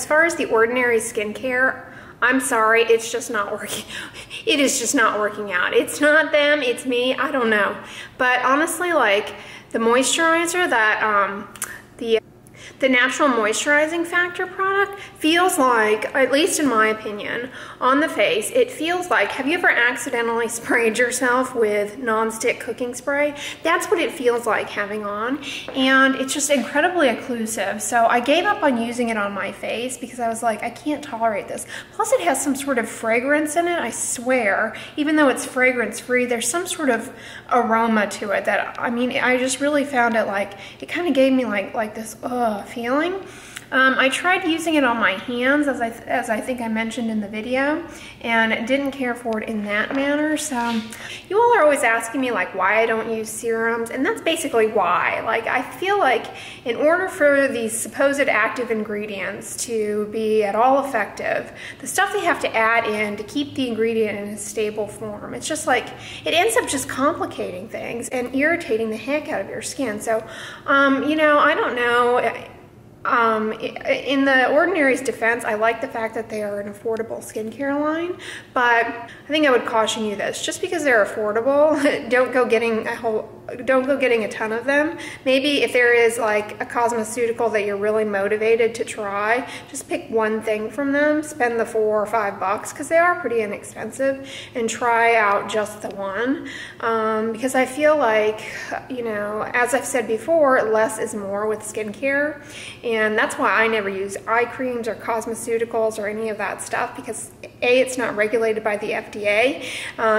as far as the Ordinary skincare, I'm sorry, it's just not working. It is just not working out. It's not them, it's me, I don't know. But honestly, like the moisturizer that, the Natural Moisturizing Factor product feels like, at least in my opinion, on the face, it feels like, have you ever accidentally sprayed yourself with non-stick cooking spray? That's what it feels like having on, and it's just incredibly occlusive. So I gave up on using it on my face because I was like, I can't tolerate this. Plus it has some sort of fragrance in it, I swear. Even though it's fragrance free, there's some sort of aroma to it that, I mean, I just really found it like, it kind of gave me like this, feeling. I tried using it on my hands, as I think I mentioned in the video, and didn't care for it in that manner. So you all are always asking me like why I don't use serums, and that's basically why. Like, I feel like in order for these supposed active ingredients to be at all effective, the stuff they have to add in to keep the ingredient in a stable form, it's just like, it ends up just complicating things and irritating the heck out of your skin. So, you know, I don't know. In the Ordinary's defense, I like the fact that they are an affordable skincare line, but I think I would caution you this: just because they're affordable, don't go getting a ton of them. Maybe if there is like a cosmeceutical that you're really motivated to try, just pick one thing from them, spend the $4 or $5 because they are pretty inexpensive, and try out just the one. Because I feel like, you know, as I've said before, less is more with skincare. And that's why I never use eye creams or cosmeceuticals or any of that stuff, because A, it's not regulated by the FDA,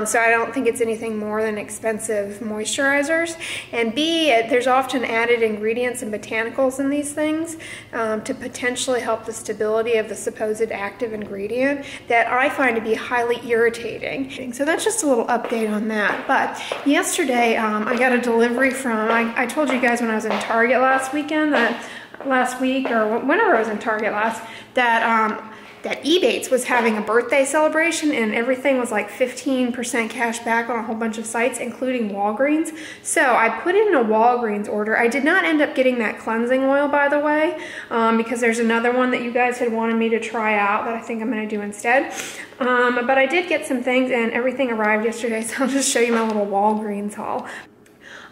so I don't think it's anything more than expensive moisturizers, and B, there's often added ingredients and botanicals in these things to potentially help the stability of the supposed active ingredient that I find to be highly irritating. So that's just a little update on that. But yesterday I got a delivery from, I told you guys when I was in Target last week, or whenever I was in Target last, that Ebates was having a birthday celebration, and everything was like 15% cash back on a whole bunch of sites, including Walgreens. So I put in a Walgreens order. I did not end up getting that cleansing oil, by the way, because there's another one that you guys had wanted me to try out that I think I'm going to do instead. But I did get some things, and everything arrived yesterday, so I'll just show you my little Walgreens haul.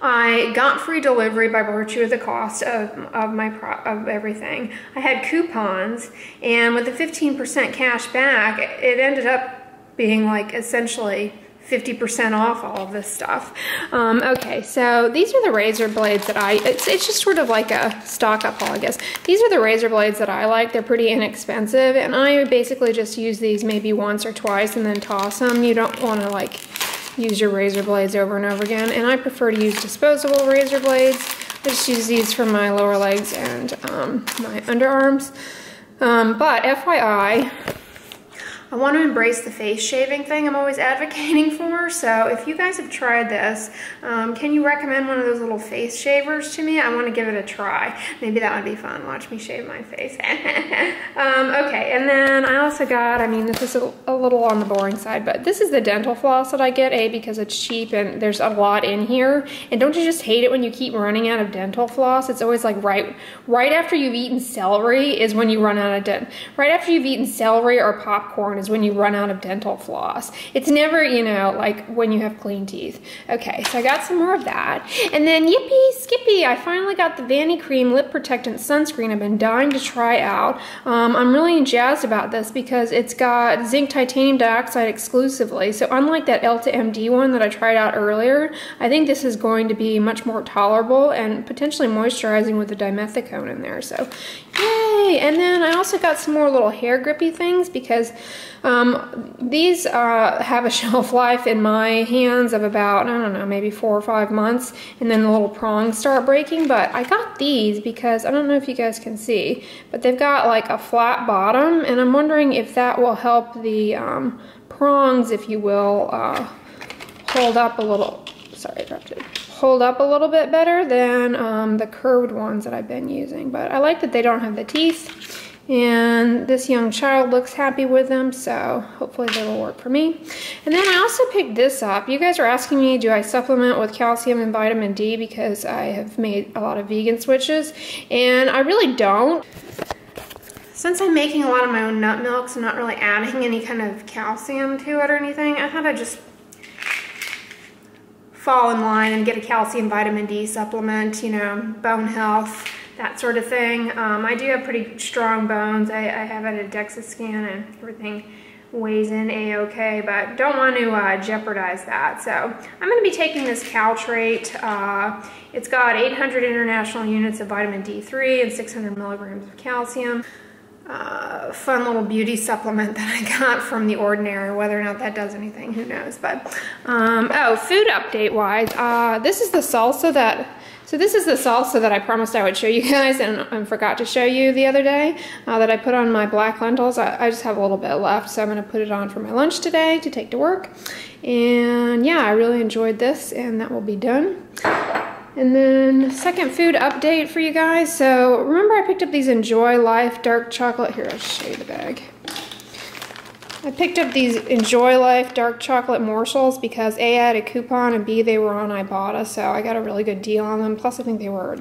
I got free delivery by virtue of the cost of everything. I had coupons, and with the 15% cash back, it ended up being like essentially 50% off all of this stuff. Okay, so these are the razor blades that it's just sort of like a stock up haul, I guess. These are the razor blades that I like. They're pretty inexpensive, and I basically just use these maybe once or twice and then toss them. You don't want to like use your razor blades over and over again, and I prefer to use disposable razor blades. I just use these for my lower legs and my underarms. But FYI, I want to embrace the face shaving thing I'm always advocating for. So if you guys have tried this, can you recommend one of those little face shavers to me? I want to give it a try. Maybe that would be fun. Watch me shave my face. Okay, and then I also got, I mean, this is a little on the boring side, but this is the dental floss that I get, A, because it's cheap and there's a lot in here. And don't you just hate it when you keep running out of dental floss? It's always like right after you've eaten celery is when you run out of right after you've eaten celery or popcorn is when you run out of dental floss. It's never, you know, like when you have clean teeth. Okay, so I got some more of that. And then yippee skippy, I finally got the Vanity Cream Lip Protectant Sunscreen I've been dying to try out. I'm really jazzed about this because it's got zinc titanium dioxide exclusively. So unlike that Elta MD one that I tried out earlier, I think this is going to be much more tolerable and potentially moisturizing with the dimethicone in there. So yay! And then I also got some more little hair grippy things because these have a shelf life in my hands of about, I don't know, maybe 4 or 5 months, and then the little prongs start breaking. But I got these because, I don't know if you guys can see, but they've got like a flat bottom, and I'm wondering if that will help the prongs, if you will, hold up a little, sorry I dropped it, hold up a little bit better than the curved ones that I've been using. But I like that they don't have the teeth. And this young child looks happy with them, so hopefully they will work for me. And then I also picked this up. You guys are asking me, do I supplement with calcium and vitamin D, because I have made a lot of vegan switches, and I really don't. Since I'm making a lot of my own nut milks, I'm not really adding any kind of calcium to it or anything. I thought I'd just fall in line and get a calcium vitamin D supplement, you know, bone health, that sort of thing. I do have pretty strong bones. I have had a DEXA scan and everything weighs in a-okay, but don't want to jeopardize that. So I'm going to be taking this Caltrate. It's got 800 international units of vitamin D3 and 600 milligrams of calcium. Fun little beauty supplement that I got from The Ordinary. Whether or not that does anything, who knows. But oh, food update wise, this is the salsa that I promised I would show you guys and forgot to show you the other day, that I put on my black lentils. I just have a little bit left, so I'm going to put it on for my lunch today to take to work. And yeah, I really enjoyed this, and that will be done. And then second food update for you guys. So remember I picked up these Enjoy Life dark chocolate. Here, I'll show you the bag. I picked up these Enjoy Life dark chocolate morsels because A, I had a coupon, and B, they were on Ibotta, so I got a really good deal on them. Plus, I think they were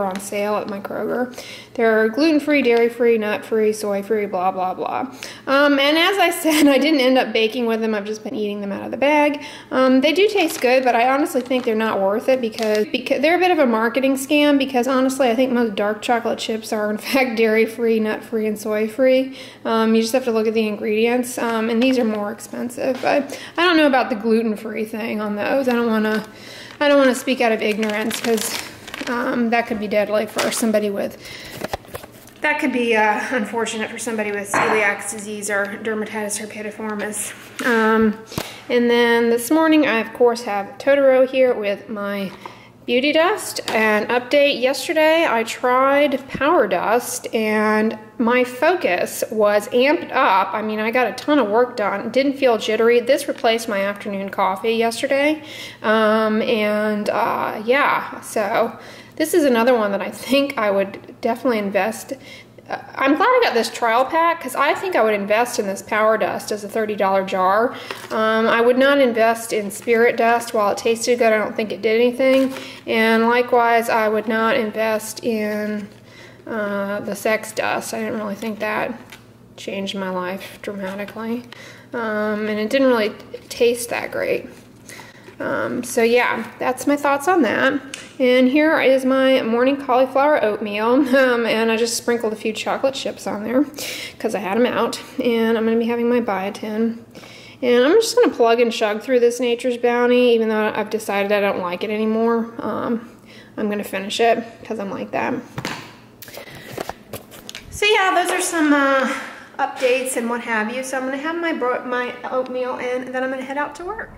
on sale at my Kroger. They're gluten-free, dairy-free, nut-free, soy-free, blah, blah, blah. And as I said, I didn't end up baking with them. I've just been eating them out of the bag. They do taste good, but I honestly think they're not worth it because they're a bit of a marketing scam, because honestly, I think most dark chocolate chips are, in fact, dairy-free, nut-free, and soy-free. You just have to look at the ingredients. And these are more expensive, but I don't know about the gluten-free thing on those. I don't want to speak out of ignorance, because that could be deadly for somebody with, that could be unfortunate for somebody with celiac disease or dermatitis herpetiformis. And then this morning I of course have Totoro here with my beauty dust. And update, yesterday I tried Power Dust and my focus was amped up. I mean, I got a ton of work done. Didn't feel jittery. This replaced my afternoon coffee yesterday. Yeah, so this is another one that I think I would definitely invest. I'm glad I got this trial pack, because I think I would invest in this Power Dust as a $30 jar. I would not invest in Spirit Dust. While it tasted good, I don't think it did anything. And likewise, I would not invest in the Sex Dust. I didn't really think that changed my life dramatically. And it didn't really taste that great. So yeah, that's my thoughts on that. And here is my morning cauliflower oatmeal, and I just sprinkled a few chocolate chips on there because I had them out. And I'm going to be having my biotin. And I'm just going to plug and chug through this Nature's Bounty, even though I've decided I don't like it anymore. I'm going to finish it because I'm like that. So yeah, those are some updates and what have you. So I'm going to have my oatmeal and then I'm going to head out to work.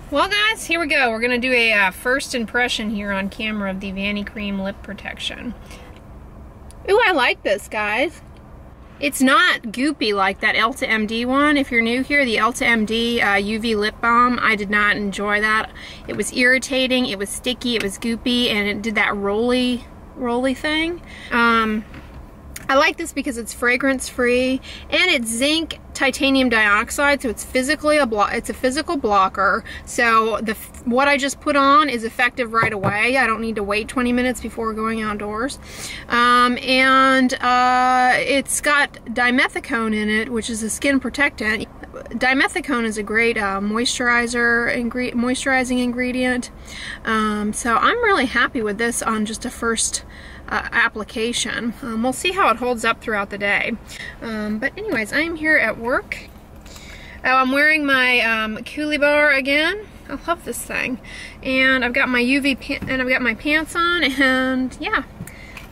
Well guys, here we go. We're going to do a first impression here on camera of the Vanity Cream Lip Protection. Ooh, I like this, guys. It's not goopy like that Elta MD one. If you're new here, the Elta MD UV Lip Balm, I did not enjoy that. It was irritating, it was sticky, it was goopy, and it did that rolly thing. I like this because it's fragrance free and it's zinc titanium dioxide, so it's physically it's a physical blocker. So what I just put on is effective right away. I don't need to wait 20 minutes before going outdoors. It's got dimethicone in it, which is a skin protectant. Dimethicone is a great moisturizing ingredient. So I'm really happy with this on just a first application. We'll see how it holds up throughout the day. But anyways, I'm here at work. Oh, I'm wearing my Coolie Bar again. I love this thing. And I've got my and I've got my pants on, and yeah,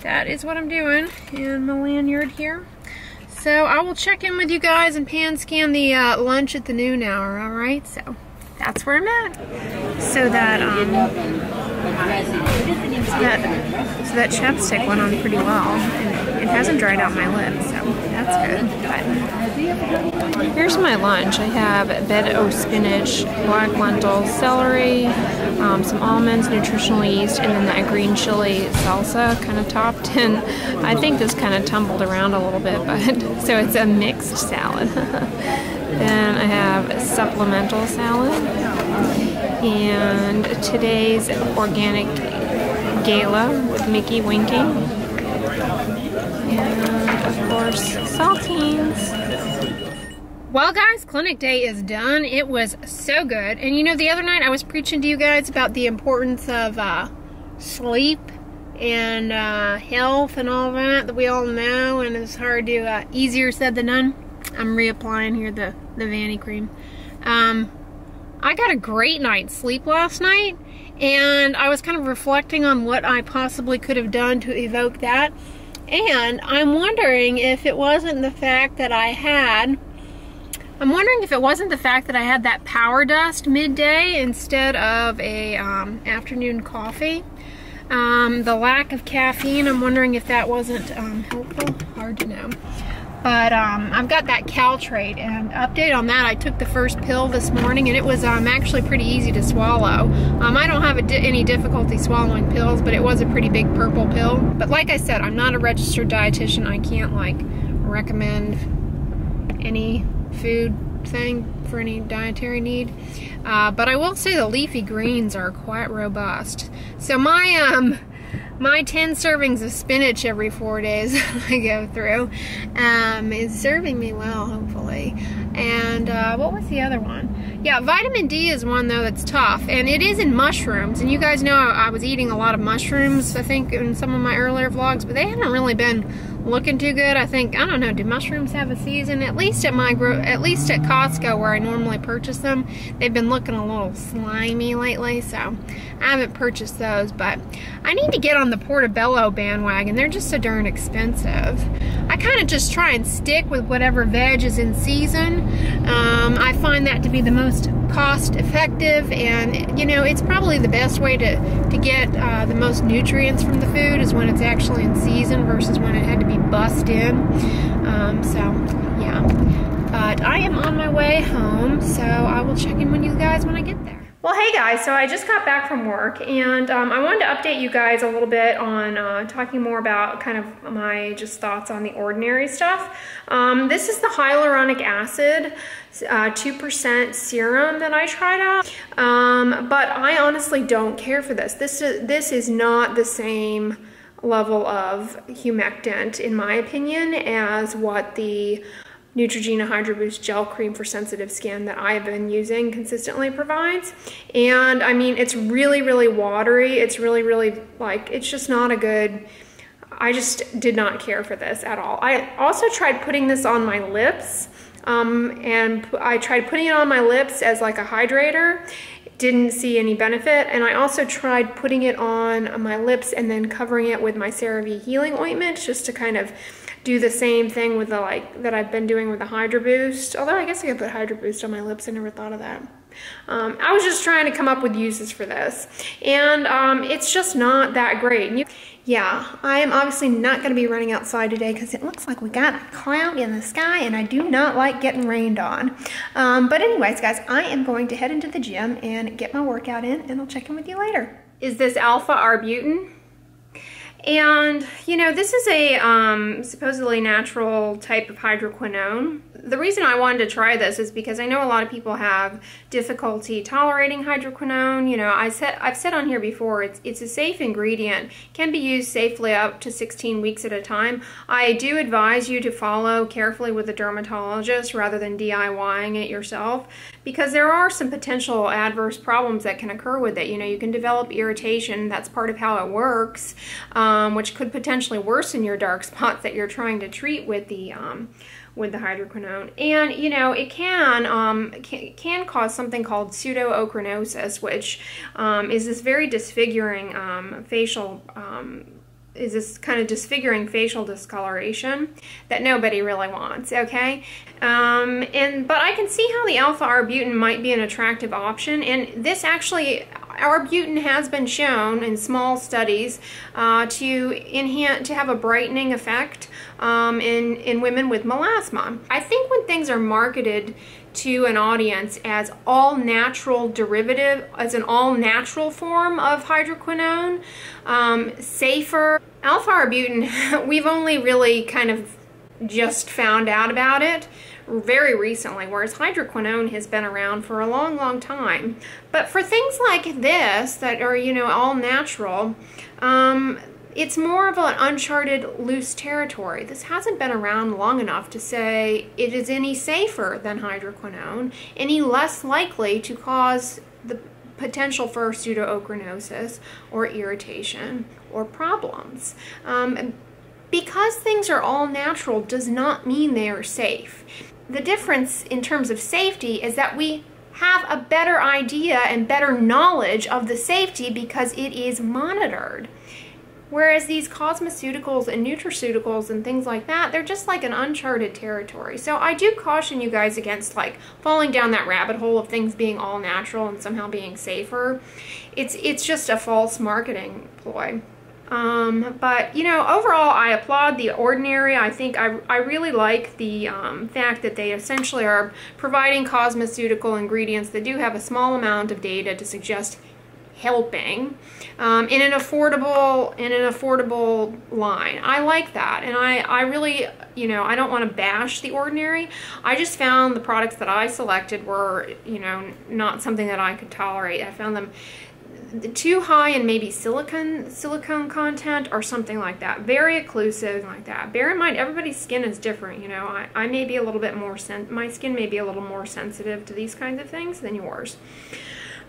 that is what I'm doing. And my lanyard here. So I will check in with you guys and pan scan the lunch at the noon hour, alright? So that's where I'm at. So that that chapstick went on pretty well, and it hasn't dried out my lips, so that's good. But here's my lunch. I have bed o' spinach, black lentils, celery, some almonds, nutritional yeast, and then that green chili salsa kind of topped. And I think this kind of tumbled around a little bit, but so it's a mixed salad. Then I have supplemental salad and today's organic gala with Mickey winking. And course, saltines. Well guys, clinic day is done. It was so good. And you know, the other night I was preaching to you guys about the importance of sleep and health and all that we all know, and it's hard to, easier said than done. I'm reapplying here the Vanity cream. I got a great night's sleep last night, and I was kind of reflecting on what I possibly could have done to evoke that. And I'm wondering if it wasn't the fact that I had that power dust midday instead of a afternoon coffee. The lack of caffeine, I'm wondering if that wasn't helpful. Hard to know. But I've got that Caltrate, and update on that, I took the first pill this morning, and it was actually pretty easy to swallow. I don't have any difficulty swallowing pills, but it was a pretty big purple pill. But like I said, I'm not a registered dietitian. I can't like recommend any food thing for any dietary need. But I will say the leafy greens are quite robust. So my 10 servings of spinach every 4 days I go through is serving me well, hopefully. And what was the other one? Yeah, vitamin D is one though that's tough, and it is in mushrooms. And you guys know I was eating a lot of mushrooms, I think, in some of my earlier vlogs, but they haven't really been looking too good. I think, I don't know, do mushrooms have a season? At least at Costco, where I normally purchase them, they've been looking a little slimy lately, so I haven't purchased those. But I need to get on the Portobello bandwagon. They're just so darn expensive. I kind of just try and stick with whatever veg is in season. I find that to be the most cost effective, and you know, it's probably the best way to get the most nutrients from the food is when it's actually in season versus when it had to be bussed in. So yeah, but I am on my way home, so I will check in with you guys when I get there. Well, hey guys, so I just got back from work, and I wanted to update you guys a little bit on talking more about kind of my just thoughts on the ordinary stuff. This is the hyaluronic acid 2% serum that I tried out, but I honestly don't care for this. This is not the same level of humectant, in my opinion, as what the Neutrogena Hydro Boost Gel Cream for sensitive skin that I've been using consistently provides. And I mean, it's really, really watery. It's really, really, like, it's just not a good, I just did not care for this at all. I also tried putting this on my lips, and I tried putting it on my lips as like a hydrator. Didn't see any benefit. And I also tried putting it on my lips and then covering it with my CeraVe healing ointment, just to kind of do the same thing with the, like, that I've been doing with the Hydro Boost. Although I guess I could put Hydro Boost on my lips. I never thought of that. I was just trying to come up with uses for this, and it's just not that great. Yeah, I am obviously not going to be running outside today because it looks like we got a cloud in the sky, and I do not like getting rained on. But anyways, guys, I am going to head into the gym and get my workout in, and I'll check in with you later. Is this alpha-arbutin? And, you know, this is a supposedly natural type of hydroquinone. The reason I wanted to try this is because I know a lot of people have difficulty tolerating hydroquinone. You know, I've said on here before, it's a safe ingredient, can be used safely up to 16 weeks at a time. I do advise you to follow carefully with a dermatologist rather than DIYing it yourself, because there are some potential adverse problems that can occur with it. You know, you can develop irritation. That's part of how it works, which could potentially worsen your dark spots that you're trying to treat with the hydroquinone. And you know, it can cause something called pseudoochranosis, which is this very disfiguring facial facial discoloration that nobody really wants, okay? But I can see how the alpha-arbutin might be an attractive option, and this actually, arbutin has been shown in small studies to have a brightening effect in women with melasma. I think when things are marketed to an audience as all natural derivative, as an all natural form of hydroquinone, safer. Alpha-arbutin, we've only really kind of just found out about it very recently, whereas hydroquinone has been around for a long, long time. But for things like this that are, you know, all natural, it's more of an uncharted, loose territory. This hasn't been around long enough to say it is any safer than hydroquinone, any less likely to cause the potential for pseudoochranosis or irritation or problems. Because things are all natural does not mean they are safe. The difference in terms of safety is that we have a better idea and better knowledge of the safety because it is monitored. Whereas these cosmeceuticals and nutraceuticals and things like that, they're just like an uncharted territory. So I do caution you guys against like falling down that rabbit hole of things being all natural and somehow being safer. It's just a false marketing ploy. But you know, overall I applaud The Ordinary. I think I really like the fact that they essentially are providing cosmeceutical ingredients that do have a small amount of data to suggest helping in an affordable line. I like that, and I really, you know, I don't want to bash The Ordinary. I just found the products that I selected were, you know, not something that I could tolerate. I found them too high in maybe silicone content or something like that, very occlusive like that. Bear in mind, everybody's skin is different. You know, I may be a little bit more my skin may be a little more sensitive to these kinds of things than yours.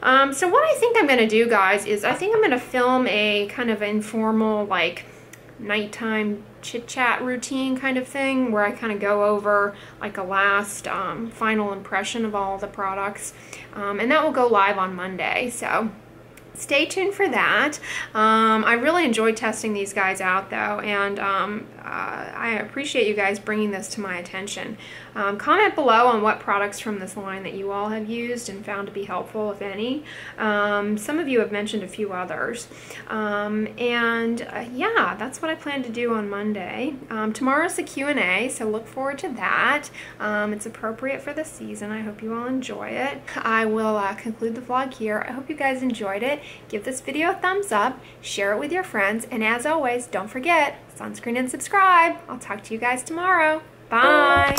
So what I think I'm going to do, guys, is I think I'm going to film a kind of informal, like, nighttime chit-chat routine kind of thing where I kind of go over, like, a last final impression of all the products. And that will go live on Monday, so stay tuned for that. I really enjoyed testing these guys out, though, and I appreciate you guys bringing this to my attention. Comment below on what products from this line that you all have used and found to be helpful, if any. Some of you have mentioned a few others. Yeah, that's what I plan to do on Monday. Tomorrow's the Q&A, so look forward to that. It's appropriate for the season. I hope you all enjoy it. I will conclude the vlog here. I hope you guys enjoyed it. Give this video a thumbs up, share it with your friends, and as always, don't forget, sunscreen and subscribe. I'll talk to you guys tomorrow. Bye!